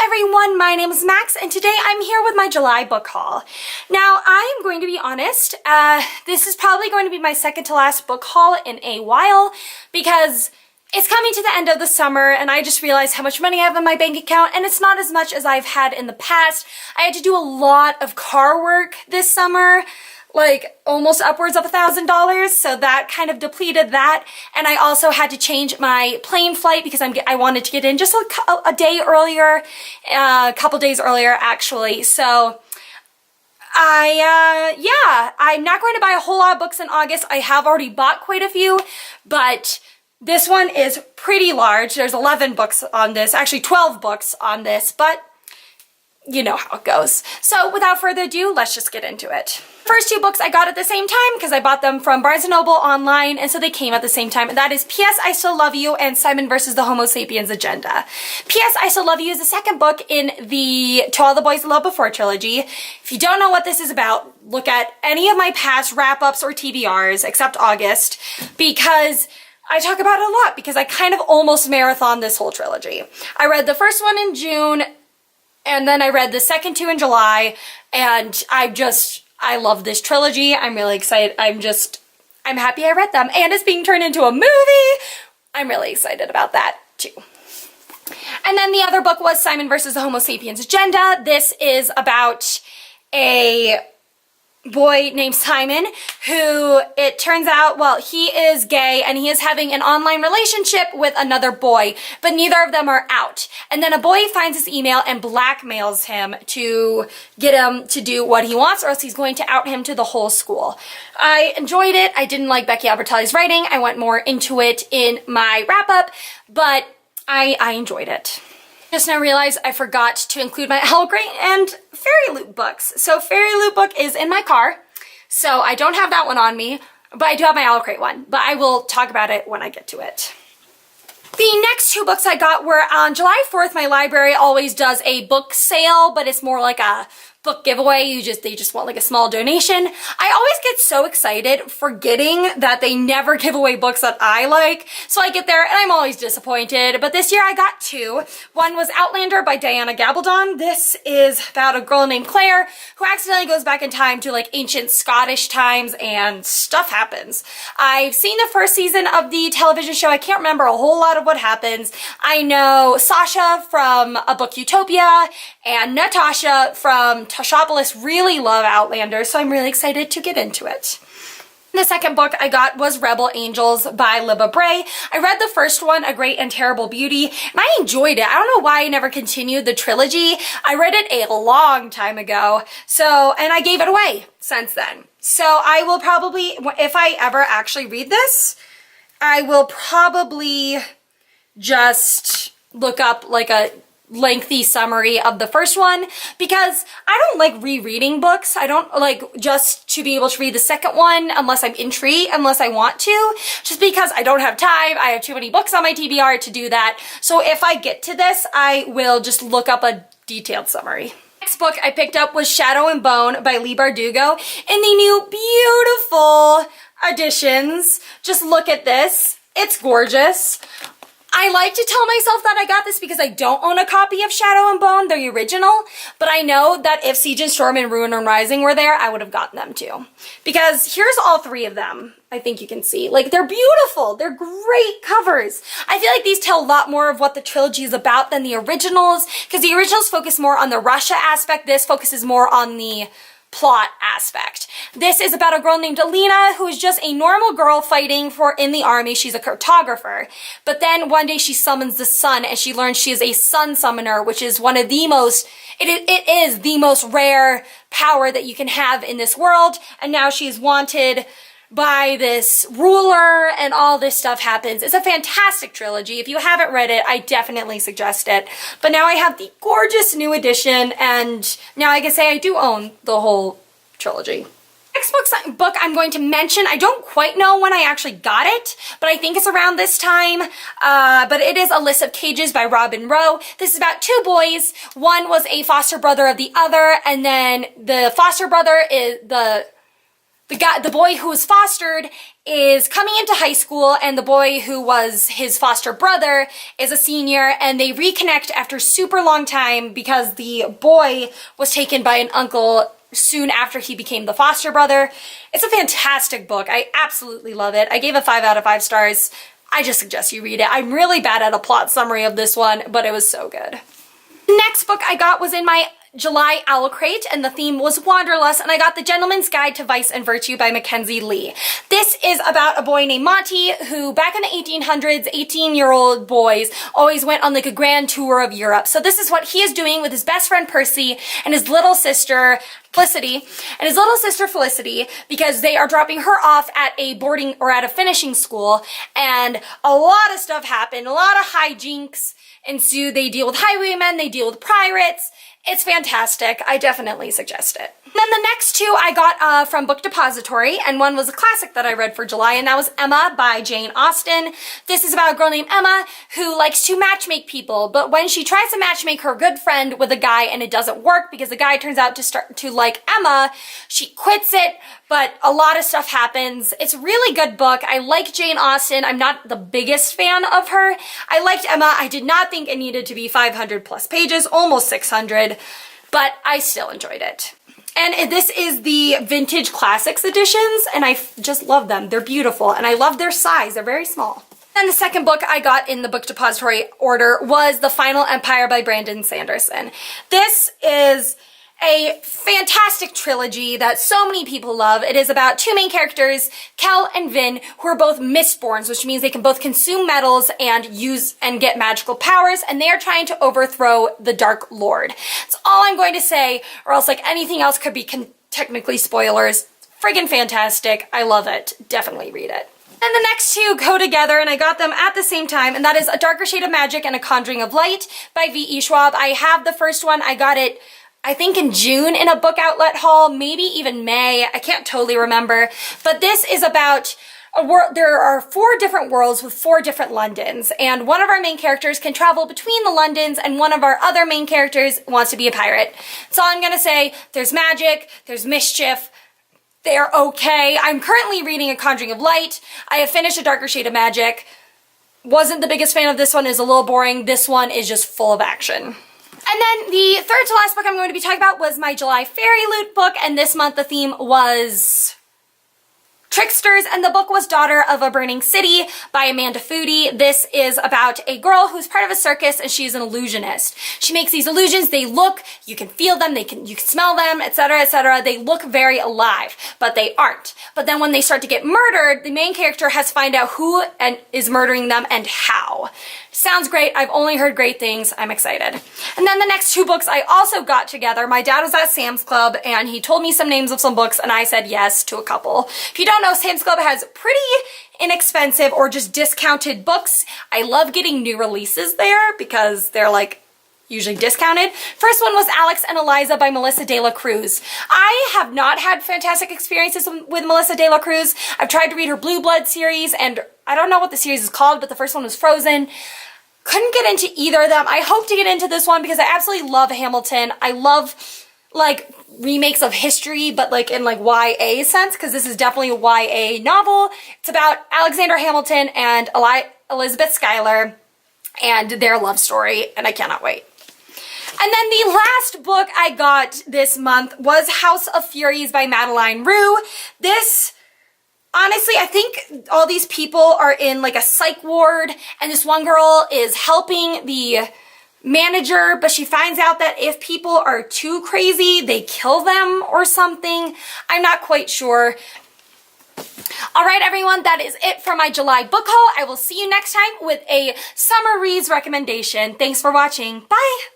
everyone, my name is Max and today I'm here with my July book haul. Now I am going to be honest, this is probably going to be my second to last book haul in a while because it's coming to the end of the summer and I just realized how much money I have in my bank account and it's not as much as I've had in the past. I had to do a lot of car work this summer, like almost upwards of $1,000, so that kind of depleted that. And I also had to change my plane flight because I wanted to get in just a day earlier, a couple days earlier actually. So I'm not going to buy a whole lot of books in August. I have already bought quite a few, but this one is pretty large. There's 11 books on this, actually 12 books on this, but you know how it goes. So without further ado, let's just get into it. First two books I got at the same time because I bought them from Barnes & Noble online, and so they came at the same time. And that is P.S. I Still Love You and Simon vs. the Homo Sapiens Agenda. P.S. I Still Love You is the second book in the To All the Boys I Loved Before trilogy. If you don't know what this is about, look at any of my past wrap-ups or TBRs, except August, because I talk about it a lot because I kind of almost marathoned this whole trilogy. I read the first one in June, and then I read the second two in July, and I love this trilogy. I'm really excited. I'm happy I read them, and it's being turned into a movie. I'm really excited about that too. And then the other book was Simon vs. the Homo Sapiens Agenda. This is about a boy named Simon who, it turns out, well, he is gay and he is having an online relationship with another boy, but neither of them are out. And then a boy finds his email and blackmails him to get him to do what he wants, or else he's going to out him to the whole school. I enjoyed it. I didn't like Becky Albertalli's writing. I went more into it in my wrap-up, but I enjoyed it. Just now realized I forgot to include my Owl Crate and Fairy Loot books. So Fairy Loot book is in my car, so I don't have that one on me, but I do have my Owl Crate one, but I will talk about it when I get to it. The next two books I got were on July 4th. My library always does a book sale, but it's more like a book giveaway. They just want like a small donation. I always get so excited forgetting that they never give away books that I like. So I get there and I'm always disappointed. But this year I got two. One was Outlander by Diana Gabaldon. This is about a girl named Claire who accidentally goes back in time to like ancient Scottish times and stuff happens. I've seen the first season of the television show. I can't remember a whole lot of what happens. I know Sasha from A Book Utopia and Natasha from Tashopolis really love Outlander, so I'm really excited to get into it. The second book I got was Rebel Angels by Libba Bray. I read the first one, A Great and Terrible Beauty, and I enjoyed it. I don't know why I never continued the trilogy. I read it a long time ago, and I gave it away since then. So I will probably, if I ever actually read this, I will probably just look up like a lengthy summary of the first one because I don't like rereading books. I don't like just to be able to read the second one unless I'm intrigued, unless I want to, just because I don't have time. I have too many books on my TBR to do that. So if I get to this, I will just look up a detailed summary. Next book I picked up was Shadow and Bone by Leigh Bardugo in the new beautiful editions. Just look at this. It's gorgeous. I like to tell myself that I got this because I don't own a copy of Shadow and Bone, the original, but I know that if Siege and Storm and Ruin and Rising were there, I would have gotten them too. Because here's all three of them. I think you can see. Like, they're beautiful. They're great covers. I feel like these tell a lot more of what the trilogy is about than the originals, because the originals focus more on the Russia aspect. This focuses more on the plot aspect. This is about a girl named Alina who is just a normal girl fighting in the army. She's a cartographer. But then one day she summons the sun and she learns she is a sun summoner, which is one of the most, it is the most rare power that you can have in this world. And now she's wanted by this ruler and all this stuff happens. It's a fantastic trilogy. If you haven't read it, I definitely suggest it. But now I have the gorgeous new edition, and now I can say I do own the whole trilogy. Next book I'm going to mention, I don't quite know when I actually got it, but I think it's around this time. But it is Alyssa of Cages by Robin Rowe. This is about two boys. One was a foster brother of the other, and then the foster brother is the boy who was fostered is coming into high school, and the boy who was his foster brother is a senior, and they reconnect after super long time because the boy was taken by an uncle soon after he became the foster brother. It's a fantastic book. I absolutely love it. I gave it 5 out of 5 stars. I just suggest you read it. I'm really bad at a plot summary of this one, but it was so good. Next book I got was in my July Owl Crate, and the theme was Wanderlust, and I got The Gentleman's Guide to Vice and Virtue by Mackenzie Lee. This is about a boy named Monty who, back in the 1800s, 18-year-old boys always went on like a grand tour of Europe. So this is what he is doing with his best friend Percy and his little sister Felicity, because they are dropping her off at a boarding or at a finishing school, and a lot of stuff happened, a lot of hijinks ensue. They deal with highwaymen, they deal with pirates. It's fantastic. I definitely suggest it. Then the next two I got from Book Depository, and one was a classic that I read for July, and that was Emma by Jane Austen. This is about a girl named Emma who likes to matchmake people, but when she tries to matchmake her good friend with a guy and it doesn't work because the guy turns out to start to like Emma, she quits it, but a lot of stuff happens. It's a really good book. I like Jane Austen. I'm not the biggest fan of her. I liked Emma. I did not think it needed to be 500 plus pages, almost 600, but I still enjoyed it. And this is the Vintage Classics editions, and I just love them. They're beautiful, and I love their size. They're very small. And the second book I got in the Book Depository order was The Final Empire by Brandon Sanderson. This is a fantastic trilogy that so many people love. It is about two main characters, Kel and Vin, who are both Mistborns, which means they can both consume metals and use and get magical powers, and they are trying to overthrow the Dark Lord. That's all I'm going to say, or else like anything else could be technically spoilers. Friggin' fantastic. I love it. Definitely read it. And the next two go together, and I got them at the same time, and that is A Darker Shade of Magic and A Conjuring of Light by V.E. Schwab. I have the first one. I got it I think in June in a book outlet haul, maybe even May. I can't totally remember. But this is about a world. There are 4 different worlds with 4 different Londons, and one of our main characters can travel between the Londons, and one of our other main characters wants to be a pirate. That's all I'm gonna say. There's magic, there's mischief. They're okay. I'm currently reading A Conjuring of Light. I have finished A Darker Shade of Magic. Wasn't the biggest fan of this one. Is a little boring. This one is just full of action. And then the third to last book I'm going to be talking about was my July Fairy Loot book, and this month the theme was Tricksters, and the book was Daughter of a Burning City by Amanda Foody. This is about a girl who's part of a circus, and she's an illusionist. She makes these illusions. They look, you can feel them, you can smell them, etc., etc. They look very alive, but they aren't. But then when they start to get murdered, the main character has to find out who is murdering them and how. Sounds great. I've only heard great things. I'm excited. And then the next 2 books I also got together. My dad was at Sam's Club, and he told me some names of some books, and I said yes to a couple. If you don't know, Sam's Club has pretty inexpensive or just discounted books. I love getting new releases there because they're like usually discounted. First one was Alex and Eliza by Melissa De La Cruz. I have not had fantastic experiences with Melissa De La Cruz. I've tried to read her Blue Blood series, and I don't know what the series is called, but the first one was Frozen. Couldn't get into either of them. I hope to get into this one because I absolutely love Hamilton. I love like remakes of history, but like in like YA sense, because this is definitely a YA novel. It's about Alexander Hamilton and Elizabeth Schuyler and their love story, and I cannot wait. And then the last book I got this month was House of Furies by Madeline Rue. This, honestly, I think all these people are in like a psych ward, and this one girl is helping the manager, but she finds out that if people are too crazy, they kill them or something. I'm not quite sure. All right, everyone, that is it for my July book haul. I will see you next time with a summer reads recommendation. Thanks for watching. Bye.